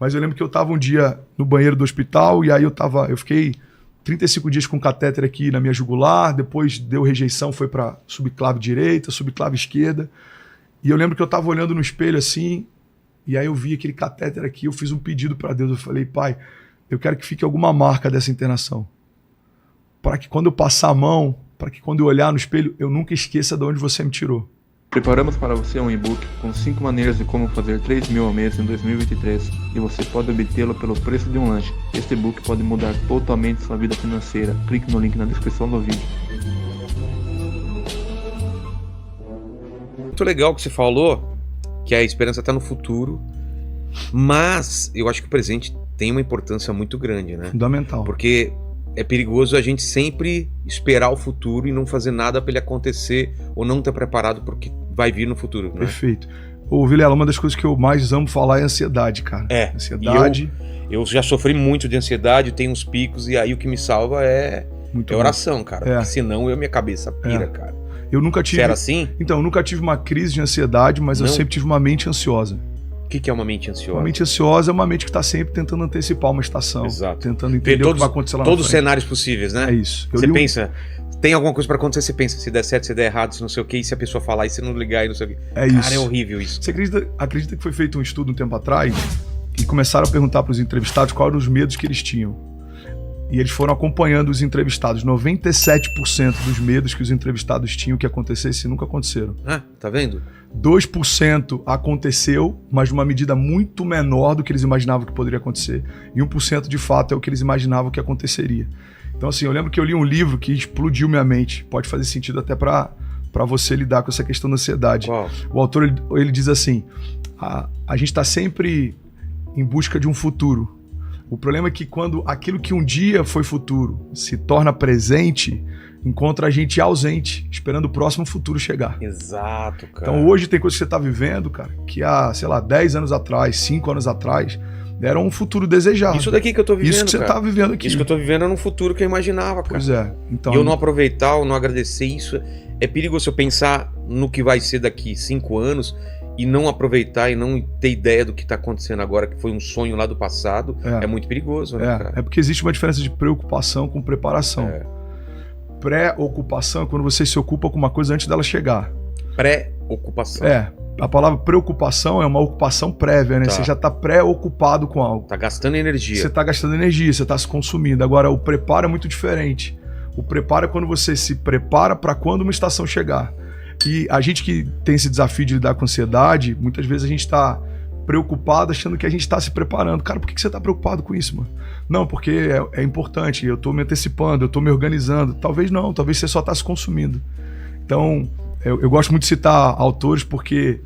Mas eu lembro que eu tava um dia no banheiro do hospital e aí eu fiquei 35 dias com catéter aqui na minha jugular, depois deu rejeição, foi para subclave direita, subclave esquerda. E eu lembro que eu tava olhando no espelho assim, e aí eu vi aquele catéter aqui, eu fiz um pedido para Deus, eu falei, pai, eu quero que fique alguma marca dessa internação. Para que quando eu passar a mão, para que quando eu olhar no espelho, eu nunca esqueça de onde você me tirou. Preparamos para você um e-book com 5 maneiras de como fazer 3 mil ao mês em 2023 e você pode obtê-lo pelo preço de um lanche. Este e-book pode mudar totalmente sua vida financeira. Clique no link na descrição do vídeo. Muito legal o que você falou, que a esperança está no futuro, mas eu acho que o presente tem uma importância muito grande, né? Fundamental. Porque é perigoso a gente sempre esperar o futuro e não fazer nada para ele acontecer ou não estar preparado porque vai vir no futuro, né? Perfeito. Ô, Vilela, uma das coisas que eu mais amo falar é ansiedade, cara. Ansiedade. Eu já sofri muito de ansiedade, tenho uns picos e aí o que me salva é oração, cara. Porque senão minha cabeça pira, cara. Eu nunca tive... Você era assim? Então, eu nunca tive uma crise de ansiedade, mas eu sempre tive uma mente ansiosa. O que é uma mente ansiosa? Uma mente ansiosa é uma mente que está sempre tentando antecipar uma estação. Exato. Tentando entender o que vai acontecer lá na frente. Todos os cenários possíveis, né? É isso. Você pensa, tem alguma coisa para acontecer, você pensa, se der certo, se der errado, se não sei o quê, e se a pessoa falar e se não ligar e não sei o quê. É isso. Cara, é horrível isso. Você acredita que foi feito um estudo um tempo atrás e começaram a perguntar para os entrevistados quais eram os medos que eles tinham. E eles foram acompanhando os entrevistados. 97% dos medos que os entrevistados tinham que acontecesse nunca aconteceram. Ah, tá vendo? 2% aconteceu, mas de uma medida muito menor do que eles imaginavam que poderia acontecer. E 1% de fato é o que eles imaginavam que aconteceria. Então assim, eu lembro que eu li um livro que explodiu minha mente. Pode fazer sentido até para você lidar com essa questão da ansiedade. Uau. O autor ele diz assim, a gente está sempre em busca de um futuro. O problema é que quando aquilo que um dia foi futuro se torna presente, encontra a gente ausente, esperando o próximo futuro chegar. Exato, cara. Então hoje tem coisas que você está vivendo, cara, que há, sei lá, 10 anos atrás, 5 anos atrás, era um futuro desejado. Isso daqui que eu tô vivendo, Isso que você tá vivendo aqui. Isso que eu tô vivendo era um futuro que eu imaginava, cara. Pois é. Então... E eu não aproveitar ou não agradecer isso, é perigoso eu pensar no que vai ser daqui 5 anos e não aproveitar e não ter ideia do que está acontecendo agora, que foi um sonho lá do passado, é muito perigoso, né, cara? É porque existe uma diferença de preocupação com preparação. Pré-ocupação é quando você se ocupa com uma coisa antes dela chegar. Pré-ocupação. A palavra preocupação é uma ocupação prévia, né? Você já está pré-ocupado com algo. Tá gastando energia. Você está gastando energia, você está se consumindo. Agora, o preparo é muito diferente. O preparo é quando você se prepara para quando uma estação chegar. E a gente que tem esse desafio de lidar com ansiedade, muitas vezes a gente está preocupado achando que a gente está se preparando. Cara, por que você está preocupado com isso, mano? Não, porque é importante, eu estou me antecipando, eu estou me organizando. Talvez não, talvez você só está se consumindo. Então, eu gosto muito de citar autores porque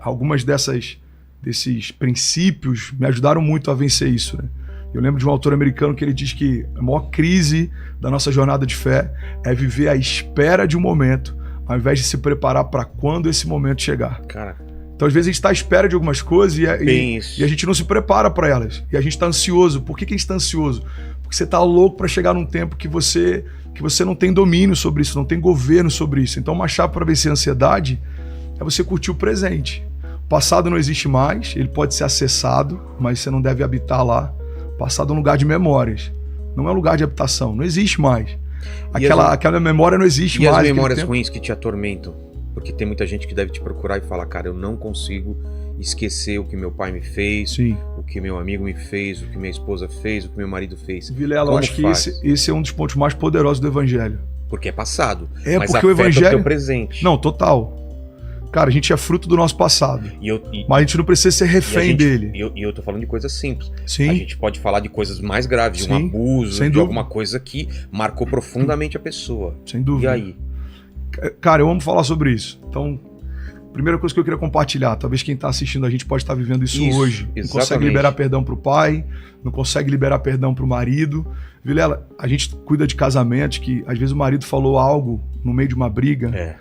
algumas desses princípios me ajudaram muito a vencer isso, né? Eu lembro de um autor americano que ele diz que a maior crise da nossa jornada de fé é viver à espera de um momento, ao invés de se preparar para quando esse momento chegar. Cara. Então, às vezes, a gente está à espera de algumas coisas e a gente não se prepara para elas. E a gente está ansioso. Por que a gente está ansioso? Porque você está louco para chegar num tempo que você não tem domínio sobre isso, não tem governo sobre isso. Então, uma chave para vencer a ansiedade é você curtir o presente. O passado não existe mais, ele pode ser acessado, mas você não deve habitar lá. O passado é um lugar de memórias, não é um lugar de habitação, não existe mais. Aquela memória não existe mais. E as memórias ruins que te atormentam? Porque tem muita gente que deve te procurar e falar, cara, eu não consigo esquecer o que meu pai me fez, o que meu amigo me fez, o que minha esposa fez, o que meu marido fez. Vilela, eu acho que esse é um dos pontos mais poderosos do Evangelho. Porque é passado, mas porque o Evangelho é o teu presente. Não, total. Cara, a gente é fruto do nosso passado. Mas a gente não precisa ser refém dele. E eu tô falando de coisas simples. Sim. A gente pode falar de coisas mais graves, de um abuso, de alguma coisa que marcou profundamente a pessoa. Sem dúvida. E aí? Cara, eu amo falar sobre isso. Então, primeira coisa que eu queria compartilhar, talvez quem tá assistindo a gente pode estar vivendo isso hoje. Exatamente. Não consegue liberar perdão pro pai, não consegue liberar perdão pro marido. Vilela, a gente cuida de casamentos que às vezes o marido falou algo no meio de uma briga.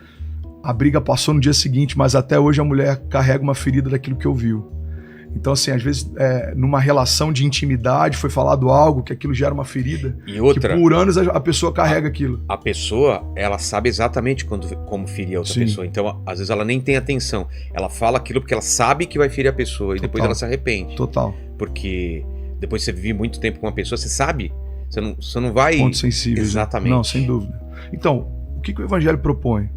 A briga passou no dia seguinte, mas até hoje a mulher carrega uma ferida daquilo que ouviu. Então, assim, às vezes, numa relação de intimidade, foi falado algo que aquilo gera uma ferida. E outra, que por anos a pessoa carrega aquilo. A pessoa, ela sabe exatamente como ferir a outra pessoa. Então, às vezes, ela nem tem atenção. Ela fala aquilo porque ela sabe que vai ferir a pessoa. E depois ela se arrepende. Total. Porque depois você vive muito tempo com uma pessoa, você sabe. Você não vai... Pontos sensíveis. Exatamente. Não, sem dúvida. Então, o que o Evangelho propõe?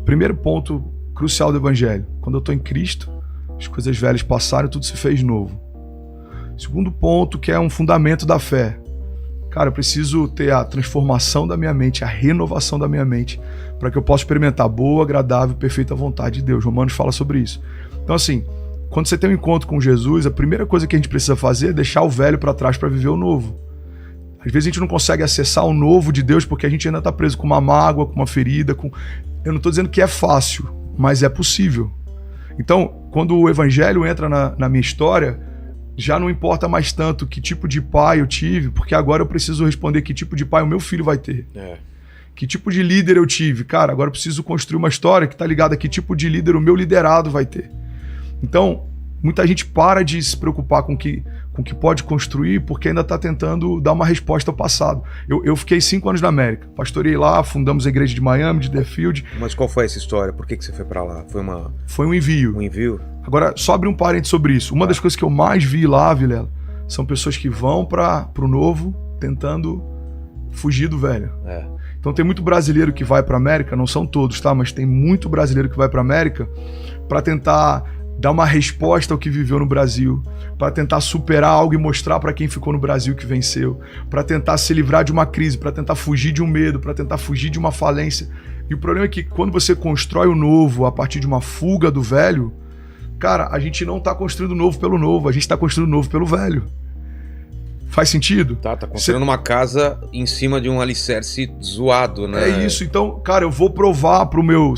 Primeiro ponto crucial do Evangelho. Quando eu estou em Cristo, as coisas velhas passaram e tudo se fez novo. Segundo ponto, que é um fundamento da fé. Cara, eu preciso ter a transformação da minha mente, a renovação da minha mente, para que eu possa experimentar a boa, agradável e perfeita vontade de Deus. Romanos fala sobre isso. Então, assim, quando você tem um encontro com Jesus, a primeira coisa que a gente precisa fazer é deixar o velho para trás para viver o novo. Às vezes a gente não consegue acessar o novo de Deus porque a gente ainda está preso com uma mágoa, com uma ferida. Eu não estou dizendo que é fácil, mas é possível. Então, quando o Evangelho entra na minha história, já não importa mais tanto que tipo de pai eu tive, porque agora eu preciso responder que tipo de pai o meu filho vai ter. Que tipo de líder eu tive. Cara, agora eu preciso construir uma história que está ligada a que tipo de líder o meu liderado vai ter. Então, muita gente para de se preocupar com o que pode construir porque ainda está tentando dar uma resposta ao passado. Eu fiquei 5 anos na América. Pastorei lá, fundamos a igreja de Miami, de Deerfield. Mas qual foi essa história? Por que você foi para lá? Foi um envio. Um envio? Agora, só abrir um parênteses sobre isso. Uma das coisas que eu mais vi lá, Vilela, são pessoas que vão para o novo tentando fugir do velho. Então tem muito brasileiro que vai para América, não são todos, tá? Mas tem muito brasileiro que vai para América para tentar dar uma resposta ao que viveu no Brasil, para tentar superar algo e mostrar para quem ficou no Brasil que venceu, para tentar se livrar de uma crise, para tentar fugir de um medo, para tentar fugir de uma falência. E o problema é que quando você constrói o novo a partir de uma fuga do velho, cara, a gente não está construindo o novo pelo novo, a gente está construindo o novo pelo velho. Faz sentido? Tá construindo uma casa em cima de um alicerce zoado, né? É isso. Então, cara, eu vou provar pro meu,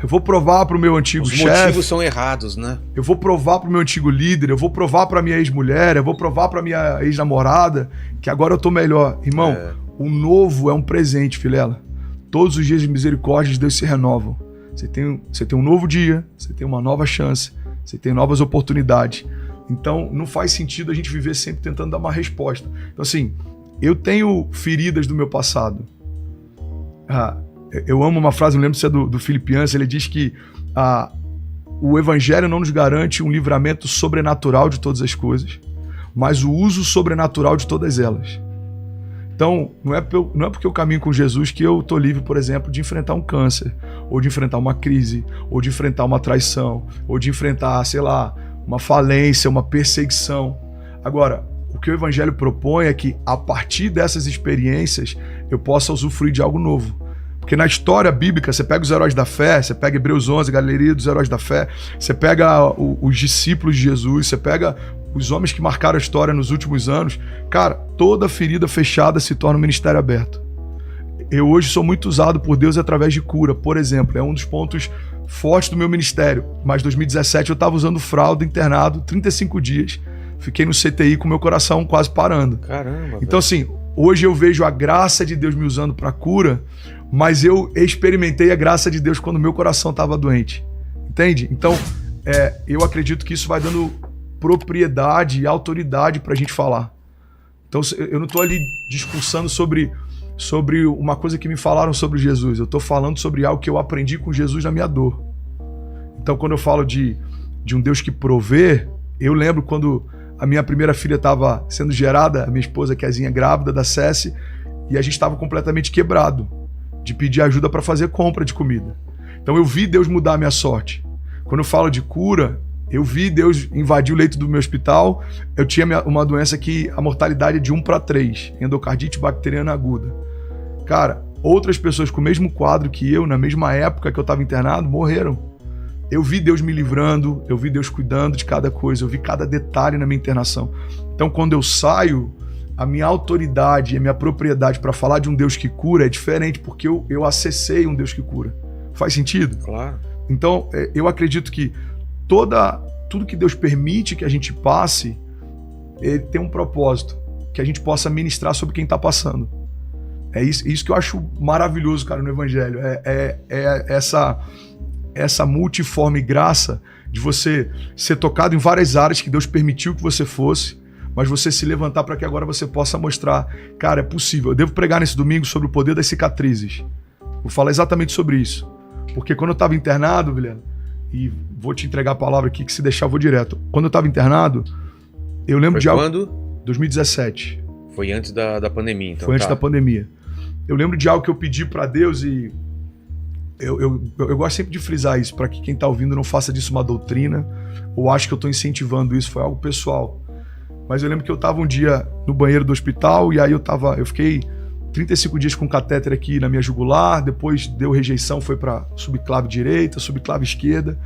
eu vou provar pro meu antigo chefe. Os motivos são errados, né? Eu vou provar pro meu antigo líder, eu vou provar pra minha ex-mulher, eu vou provar pra minha ex-namorada que agora eu tô melhor. Irmão, o novo é um presente, Vilela. Todos os dias de misericórdia de Deus se renovam. Você tem um novo dia, você tem uma nova chance, você tem novas oportunidades. Então, não faz sentido a gente viver sempre tentando dar uma resposta. Então, assim, eu tenho feridas do meu passado. Eu amo uma frase, não lembro se é do Philip Yancey, ele diz que o Evangelho não nos garante um livramento sobrenatural de todas as coisas, mas o uso sobrenatural de todas elas. Então, não é porque eu caminho com Jesus que eu estou livre, por exemplo, de enfrentar um câncer, ou de enfrentar uma crise, ou de enfrentar uma traição, ou de enfrentar, sei lá, uma falência, uma perseguição. Agora, o que o Evangelho propõe é que, a partir dessas experiências, eu possa usufruir de algo novo. Porque na história bíblica, você pega os heróis da fé, você pega Hebreus 11, a galeria dos heróis da fé, você pega os discípulos de Jesus, você pega os homens que marcaram a história nos últimos anos. Cara, toda ferida fechada se torna um ministério aberto. Eu hoje sou muito usado por Deus através de cura, por exemplo. É um dos pontos fortes do meu ministério. Mas em 2017 eu estava usando fralda, internado, 35 dias. Fiquei no CTI com meu coração quase parando. Caramba. Então, assim, hoje eu vejo a graça de Deus me usando para cura, mas eu experimentei a graça de Deus quando meu coração estava doente. Entende? Então, eu acredito que isso vai dando propriedade e autoridade para a gente falar. Então, eu não estou ali discursando sobre uma coisa que me falaram sobre Jesus. Eu estou falando sobre algo que eu aprendi com Jesus na minha dor. Então, quando eu falo de um Deus que provê, eu lembro quando a minha primeira filha estava sendo gerada, a minha esposa, Kezinha, grávida da Cessi, e a gente estava completamente quebrado de pedir ajuda para fazer compra de comida. Então, eu vi Deus mudar a minha sorte. Quando eu falo de cura, eu vi Deus invadir o leito do meu hospital. Eu tinha uma doença que a mortalidade é de 1/3, endocardite bacteriana aguda. Cara, outras pessoas com o mesmo quadro que eu, na mesma época que eu estava internado, morreram. Eu vi Deus me livrando, eu vi Deus cuidando de cada coisa, eu vi cada detalhe na minha internação. Então, quando eu saio, a minha autoridade e a minha propriedade para falar de um Deus que cura é diferente, porque eu acessei um Deus que cura. Faz sentido? Claro. Então, eu acredito que tudo que Deus permite que a gente passe, ele tem um propósito, que a gente possa ministrar sobre quem está passando. É isso que eu acho maravilhoso, cara, no Evangelho. essa multiforme graça de você ser tocado em várias áreas que Deus permitiu que você fosse, mas você se levantar para que agora você possa mostrar, cara, é possível. Eu devo pregar nesse domingo sobre o poder das cicatrizes. Vou falar exatamente sobre isso. Porque quando eu estava internado, Vilela, e vou te entregar a palavra aqui, que se deixar eu vou direto. Quando eu estava internado, eu lembro de algo... Quando? 2017. Foi antes da pandemia, então. Foi antes da pandemia. Eu lembro de algo que eu pedi para Deus e eu gosto sempre de frisar isso, para que quem está ouvindo não faça disso uma doutrina ou ache que eu estou incentivando isso, foi algo pessoal. Mas eu lembro que eu estava um dia no banheiro do hospital e aí eu fiquei 35 dias com catéter aqui na minha jugular, depois deu rejeição, foi para subclave direita, subclave esquerda.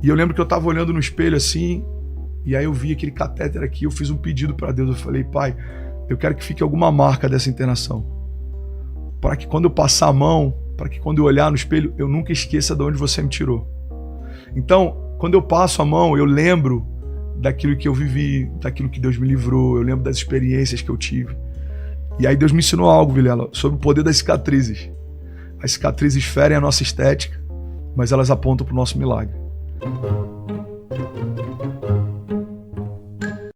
E eu lembro que eu estava olhando no espelho assim, e aí eu vi aquele catéter aqui, eu fiz um pedido para Deus, eu falei, Pai, eu quero que fique alguma marca dessa internação, para que quando eu passar a mão, para que quando eu olhar no espelho, eu nunca esqueça de onde você me tirou. Então, quando eu passo a mão, eu lembro daquilo que eu vivi, daquilo que Deus me livrou, eu lembro das experiências que eu tive. E aí Deus me ensinou algo, Vilela, sobre o poder das cicatrizes. As cicatrizes ferem a nossa estética, mas elas apontam para o nosso milagre.